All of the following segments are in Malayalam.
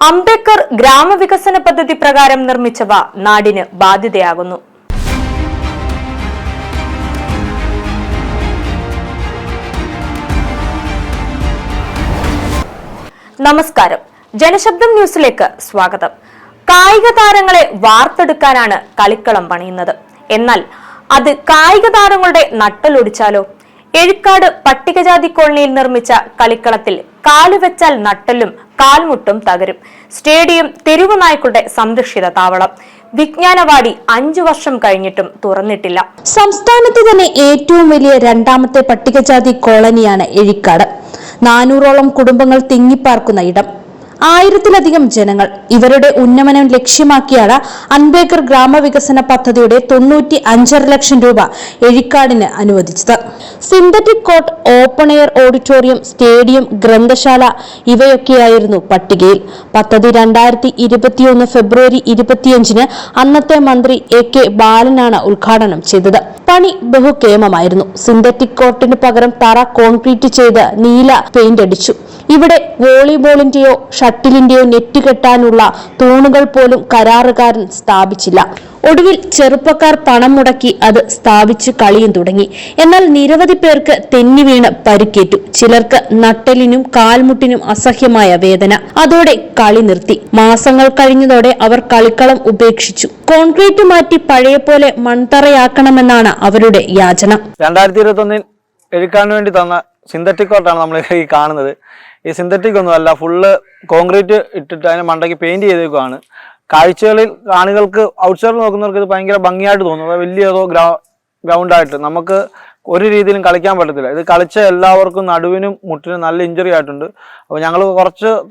അംബേദ്കർ ഗ്രാമവികസന പദ്ധതി പ്രകാരം നിർമ്മിച്ചവ നാടിന് ബാധ്യതയാകുന്നു. നമസ്കാരം, ജനശബ്ദം ന്യൂസിലേക്ക് സ്വാഗതം. കായിക താരങ്ങളെ വാർത്തെടുക്കാനാണ് കളിക്കളം പണിയുന്നത്. എന്നാൽ അത് കായിക താരങ്ങളുടെ നട്ടലൊടിച്ചാലോ? എഴിക്കാട് പട്ടികജാതി കോളനിയിൽ നിർമ്മിച്ച കളിക്കളത്തിൽ കാലുവെച്ചാൽ നട്ടലും കാൽമുട്ടും തകരും. സ്റ്റേഡിയം തെരുവു നായ്ക്കളുടെ സംരക്ഷിത താവളം. വിജ്ഞാനവാടി 5 വർഷം കഴിഞ്ഞിട്ടും തുറന്നിട്ടില്ല. സംസ്ഥാനത്ത് തന്നെ ഏറ്റവും വലിയ രണ്ടാമത്തെ പട്ടികജാതി കോളനിയാണ് എഴിക്കാട്. 400ഓളം കുടുംബങ്ങൾ തിങ്ങിപ്പാർക്കുന്ന ഇടം, 1000-ലധികം ജനങ്ങൾ. ഇവരുടെ ഉന്നമനം ലക്ഷ്യമാക്കിയാണ് അംബേദ്കർ ഗ്രാമവികസന പദ്ധതിയുടെ 95.5 ലക്ഷം രൂപ എഴിക്കാടിന് അനുവദിച്ചത്. Synthetic court, open air auditorium, stadium, ഗ്രന്ഥശാല ഇവയൊക്കെയായിരുന്നു പട്ടികയിൽ. പദ്ധതി 2021 ഫെബ്രുവരി 25-ന് അന്നത്തെ മന്ത്രി AK ബാലനാണ് ഉദ്ഘാടനം ചെയ്തത്. പണി ബഹുക്ഷേമമായിരുന്നു. സിന്തറ്റിക് കോർട്ടിന് പകരം തറ കോൺക്രീറ്റ് ചെയ്ത് നീല പെയിന്റ് അടിച്ചു. ഇവിടെ വോളിബോളിന്റെയോ ഷട്ടിലിന്റെയോ നെറ്റ് കെട്ടാനുള്ള തൂണുകൾ പോലും കരാറുകാരൻ സ്ഥാപിച്ചില്ല. ഒടുവിൽ ചെറുപ്പക്കാർ പണം മുടക്കി അത് സ്ഥാപിച്ച് കളിയും തുടങ്ങി. എന്നാൽ നിരവധി പേർക്ക് തെന്നി വീണ് പരിക്കേറ്റു. ചിലർക്ക് നട്ടലിനും കാൽമുട്ടിനും അസഹ്യമായ വേദന. അതോടെ കളി നിർത്തി. മാസങ്ങൾ കഴിഞ്ഞതോടെ അവർ കളിക്കളം ഉപേക്ഷിച്ചു. കോൺക്രീറ്റ് മാറ്റി പഴയ പോലെ മൺതറയാക്കണമെന്നാണ് അവരുടെ യാചന. 2021 എഴിക്കാടിന് വേണ്ടി തന്ന സിന്തറ്റിക് കോർട്ടാണ് നമ്മൾ ഈ കാണുന്നത്. ഈ സിന്തറ്റിക് ഒന്നുമല്ല, ഫുള്ള് കോൺക്രീറ്റ് ഇട്ടിട്ട് അതിന് മണ്ടയ്ക്ക് പെയിന്റ് ചെയ്തേക്കുവാണ്. കാഴ്ചകളിൽ കാണികൾക്ക് ഔട്ട്സൈഡിൽ നോക്കുന്നവർക്ക് ഇത് ഭയങ്കര ഭംഗിയായിട്ട് തോന്നും. വലിയ ഏതോ ഗ്രൗണ്ടായിട്ട് നമുക്ക് ഒരു രീതിയിലും കളിക്കാൻ പറ്റത്തില്ല. ഇത് കളിച്ച എല്ലാവർക്കും നടുവിനും മുട്ടിനും നല്ല ഇഞ്ചുറി ആയിട്ടുണ്ട്. അപ്പോൾ ഞങ്ങൾ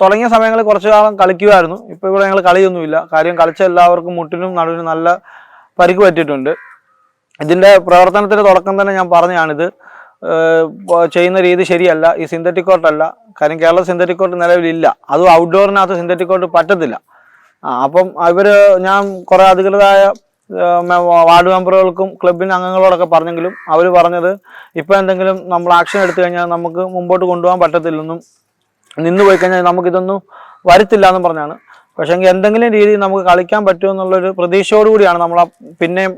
തുടങ്ങിയ സമയങ്ങളിൽ കുറച്ച് കാലം കളിക്കുമായിരുന്നു. ഇപ്പോൾ ഇവിടെ ഞങ്ങൾ കളിയൊന്നുമില്ല. കാര്യം കളിച്ച എല്ലാവർക്കും മുട്ടിനും നടുവിനും നല്ല പരിക്ക് പറ്റിയിട്ടുണ്ട്. ഇതിൻ്റെ പ്രവർത്തനത്തിൻ്റെ തുടക്കം തന്നെ ഞാൻ പറഞ്ഞാണിത് ചെയ്യുന്ന രീതി ശരിയല്ല. ഈ സിന്തറ്റിക് കോർട്ടല്ല. കാര്യം കേരള സിന്തറ്റിക് കോർട്ട് നിലവിലില്ല. അതും ഔട്ട്ഡോറിനകത്ത് സിന്തറ്റിക് കോർട്ട് പറ്റത്തില്ല. അപ്പം ഞാൻ കുറെ അധികൃതരായ വാർഡ് മെമ്പറുകൾക്കും ക്ലബിൻ്റെ അംഗങ്ങളോടൊക്കെ പറഞ്ഞെങ്കിലും അവർ പറഞ്ഞത് ഇപ്പം എന്തെങ്കിലും നമ്മൾ ആക്ഷൻ എടുത്തു കഴിഞ്ഞാൽ നമുക്ക് മുമ്പോട്ട് കൊണ്ടുപോകാൻ പറ്റത്തില്ലെന്നും, നിന്ന് പോയി കഴിഞ്ഞാൽ നമുക്കിതൊന്നും വരത്തില്ല എന്നും പറഞ്ഞാണ്. പക്ഷേങ്കിൽ എന്തെങ്കിലും രീതിയിൽ നമുക്ക് കളിക്കാൻ പറ്റുമെന്നുള്ളൊരു പ്രതീക്ഷയോടുകൂടിയാണ് നമ്മൾ പിന്നെയും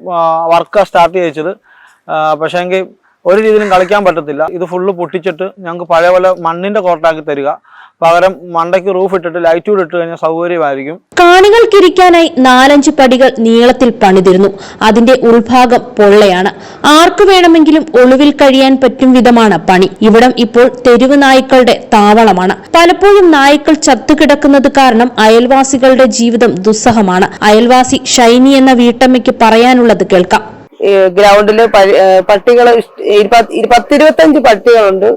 വർക്ക് സ്റ്റാർട്ട് ചെയ്യിച്ചത്. പക്ഷേങ്കിൽ ഒരു രീതിയിലും കളിക്കാൻ പറ്റത്തില്ല. ഇത് ഫുള്ള് പൊട്ടിച്ചിട്ട് ഞങ്ങൾക്ക് പഴയ പോലെ മണ്ണിന്റെ കോർട്ടാക്കി തരിക. പകരം മണ്ടയ്ക്ക് റൂഫ് ഇട്ടിട്ട് ലൈറ്റ് കൂടെ ഇട്ട് കഴിഞ്ഞാൽ സൗകര്യമായിരിക്കും. കാണികൾക്കിരിക്കാനായി 4-5 പടികൾ നീളത്തിൽ പണിതിരുന്നു. അതിന്റെ ഉൾഭാഗം പൊള്ളയാണ്. ആർക്കു വേണമെങ്കിലും ഒളിവിൽ കഴിയാൻ പറ്റും വിധമാണ് പണി. ഇവിടം ഇപ്പോൾ തെരുവ് നായ്ക്കളുടെ താവളമാണ്. പലപ്പോഴും നായ്ക്കൾ ചത്തുകിടക്കുന്നത് കാരണം അയൽവാസികളുടെ ജീവിതം ദുസ്സഹമാണ്. അയൽവാസി ഷൈനി എന്ന വീട്ടമ്മയ്ക്ക് പറയാനുള്ളത് കേൾക്കാം. ഗ്രൗണ്ടില് പട്ടികള് 10-25 പട്ടികളുണ്ട്.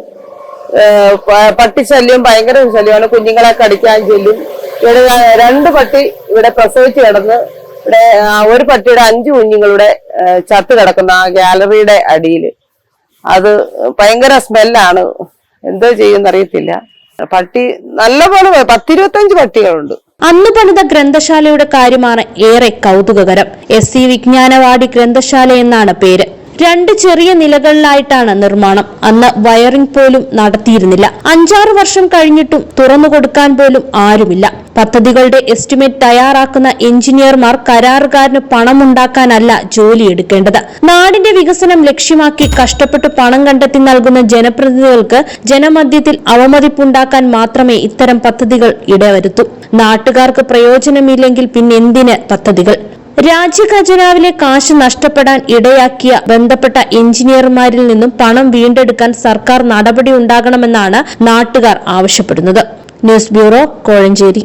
പട്ടി ശല്യം ഭയങ്കര ശല്യമാണ്. കുഞ്ഞുങ്ങളെ കടിക്കാൻ ചെല്ലും. ഇവിടെ 2 പട്ടി ഇവിടെ പ്രസവിച്ച് കിടന്ന് ഇവിടെ ഒരു പട്ടിയുടെ 5 കുഞ്ഞുങ്ങളുടെ ചത്ത് കിടക്കുന്ന ആ ഗാലറിയുടെ അടിയിൽ. അത് ഭയങ്കര സ്മെല്ലാണ്. എന്തോ ചെയ്യുന്നറിയത്തില്ല. പട്ടി നല്ലപോലെ 10-25 പട്ടികളുണ്ട്. അന്ന് പണിത ഗ്രന്ഥശാലയുടെ കാര്യമാണ് ഏറെ കൗതുകകരം. SC വിജ്ഞാനവാടി ഗ്രന്ഥശാല എന്നാണ് പേര്. 2 ചെറിയ നിലകളിലായിട്ടാണ് നിർമ്മാണം. അന്ന് വയറിംഗ് പോലും നടത്തിയിരുന്നില്ല. 5-6 വർഷം കഴിഞ്ഞിട്ടും തുറന്നു കൊടുക്കാൻ പോലും ആരുമില്ല. പദ്ധതികളുടെ എസ്റ്റിമേറ്റ് തയ്യാറാക്കുന്ന എഞ്ചിനീയർമാർ കരാറുകാരന് പണമുണ്ടാക്കാനല്ല ജോലിയെടുക്കേണ്ടത്. നാടിന്റെ വികസനം ലക്ഷ്യമാക്കി കഷ്ടപ്പെട്ട് പണം കണ്ടെത്തി നൽകുന്ന ജനപ്രതിനിധികൾക്ക് ജനമധ്യത്തിൽ അവമതിപ്പുണ്ടാക്കാൻ മാത്രമേ ഇത്തരം പദ്ധതികൾ ഇടവരുത്തൂ. നാട്ടുകാർക്ക് പ്രയോജനമില്ലെങ്കിൽ പിന്നെന്തിന് പദ്ധതികൾ? രാജ്യഖജനാവിലെ കാശ് നഷ്ടപ്പെടാൻ ഇടയാക്കിയ ബന്ധപ്പെട്ട എഞ്ചിനീയർമാരിൽ നിന്നും പണം വീണ്ടെടുക്കാൻ സർക്കാർ നടപടി ഉണ്ടാകണമെന്നാണ് നാട്ടുകാർ ആവശ്യപ്പെടുന്നത്. News bureau, Kozhencherry.